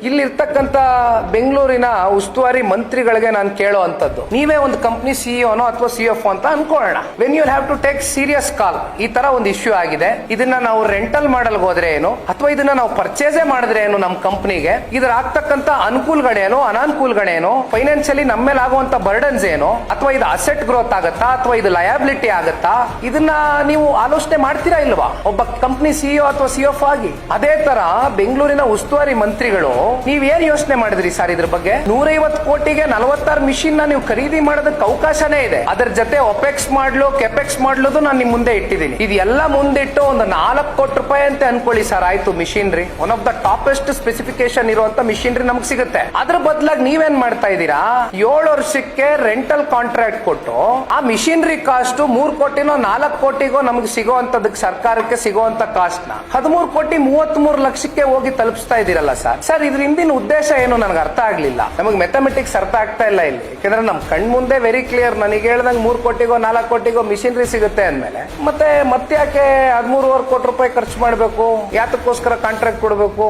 ಇಲ್ಲಿರ್ತಕ್ಕಂಥ ಬೆಂಗಳೂರಿನ ಉಸ್ತುವಾರಿ ಮಂತ್ರಿಗಳಿಗೆ ನಾನು ಕೇಳೋ ಅಂತದ್ದು, ನೀವೇ ಒಂದು ಕಂಪ್ನಿ ಸಿಇಒನೋ ಅಥವಾ ಸಿಎಫ್ ಅಂತ ಅನ್ಕೊಳ್ಳೋಣ. When you have to take serious call, ಈ ತರ ಒಂದು ಇಶ್ಯೂ ಆಗಿದೆ, ಇದನ್ನ ನಾವು ರೆಂಟಲ್ ಮಾಡಲ್ ಹೋದ್ರೆ ಏನು ಅಥವಾ ಇದನ್ನ ನಾವು ಪರ್ಚೇಸೇ ಮಾಡಿದ್ರೆ ಏನು, ನಮ್ಮ ಕಂಪ್ನಿಗೆ ಇದರ ಆಗ್ತಕ್ಕಂಥ ಅನುಕೂಲಗಳೇನು ಅನಾನುಕೂಲಗಳೇನು, ಫೈನಾನ್ಷಿಯಲಿ ನಮ್ಮ ಮೇಲೆ ಆಗುವಂತ ಬರ್ಡನ್ಸ್ ಏನು, ಅಥವಾ ಇದು ಅಸೆಟ್ ಗ್ರೋತ್ ಆಗತ್ತಾ ಅಥವಾ ಇದು ಲಯಬಿಲಿಟಿ ಆಗತ್ತಾ, ಇದನ್ನ ನೀವು ಆಲೋಚನೆ ಮಾಡ್ತೀರಾ ಇಲ್ವಾ ಒಬ್ಬ ಕಂಪ್ನಿ ಸಿಇಒ ಅಥವಾ ಸಿಎಫ್ ಆಗಿ? ಅದೇ ತರ ಬೆಂಗಳೂರಿನ ಉಸ್ತುವಾರಿ ಮಂತ್ರಿಗಳು ನೀವೇನ್ ಯೋಚನೆ ಮಾಡಿದ್ರಿ ಸರ್ ಇದ್ರ ಬಗ್ಗೆ? 150 ಕೋಟಿಗೆ 46 ಮಿಷಿನ್ ನೀವು ಖರೀದಿ ಮಾಡೋದಕ್ಕೆ ಅವಕಾಶನೇ ಇದೆ. ಅದರ ಜೊತೆ ಒಪೆಕ್ಸ್ ಮಾಡ್ಲು ಕೆಪೆಕ್ಸ್ ಮಾಡ್ಲೋದು ನಾನು ನಿಮ್ ಮುಂದೆ ಇಟ್ಟಿದ್ದೀನಿ. ಇದೆಲ್ಲ ಮುಂದಿಟ್ಟು ಒಂದು 4 ಕೋಟಿ ರೂಪಾಯಿ ಅಂತ ಅನ್ಕೊಳ್ಳಿ ಸರ್, ಆಯ್ತು ಮಿಷಿನ್ರಿ, one of the toppest specification ಇರುವಂತ ಮಿಷಿನ್ರಿ ನಮ್ಗೆ ಸಿಗುತ್ತೆ. ಅದ್ರ ಬದಲಾಗಿ ನೀವೇನ್ ಮಾಡ್ತಾ ಇದ್ದೀರಾ, 7 ವರ್ಷಕ್ಕೆ ರೆಂಟಲ್ ಕಾಂಟ್ರಾಕ್ಟ್ ಕೊಟ್ಟು ಆ ಮಿಷಿನ್ರಿ ಕಾಸ್ಟ್ 3 ಕೋಟಿನೋ 4 ಕೋಟಿಗೋ ನಮ್ಗೆ ಸಿಗುವಂತದಕ್ಕೆ ಸರ್ಕಾರಕ್ಕೆ ಸಿಗುವಂತ ಕಾಸ್ಟ್ ನ 13 ಕೋಟಿ 33 ಲಕ್ಷಕ್ಕೆ ಹೋಗಿ ತಲುಪಿಸ್ತಾ ಇದೀರಲ್ಲ ಸರ್ ಇದ್ರ ಹಿಂದಿನ ಉದ್ದೇಶ ಏನು ನನಗೆ ಅರ್ಥ ಆಗ್ಲಿಲ್ಲ. ನಮಗೆ ಮೆಥಮೆಟಿಕ್ಸ್ ಅರ್ಥ ಆಗ್ತಾ ಇಲ್ಲ ಇಲ್ಲಿ. ಯಾಕಂದ್ರೆ ನಮ್ ಕಣ್ ಮುಂದೆ ವೆರಿ ಕ್ಲಿಯರ್, ನನಗೆ ಹೇಳ್ದಂಗೆ 3 ಕೋಟಿಗೋ 4 ಕೋಟಿಗೋ ಮಿಷಿನರಿ ಸಿಗುತ್ತೆ ಅಂದ್ಮೇಲೆ ಮತ್ತೆ ಯಾಕೆ 13.25 ಕೋಟಿ ರೂಪಾಯಿ ಖರ್ಚು ಮಾಡಬೇಕು, ಯಾತಕ್ಕೋಸ್ಕರ ಕಾಂಟ್ರಾಕ್ಟ್ ಕೊಡಬೇಕು?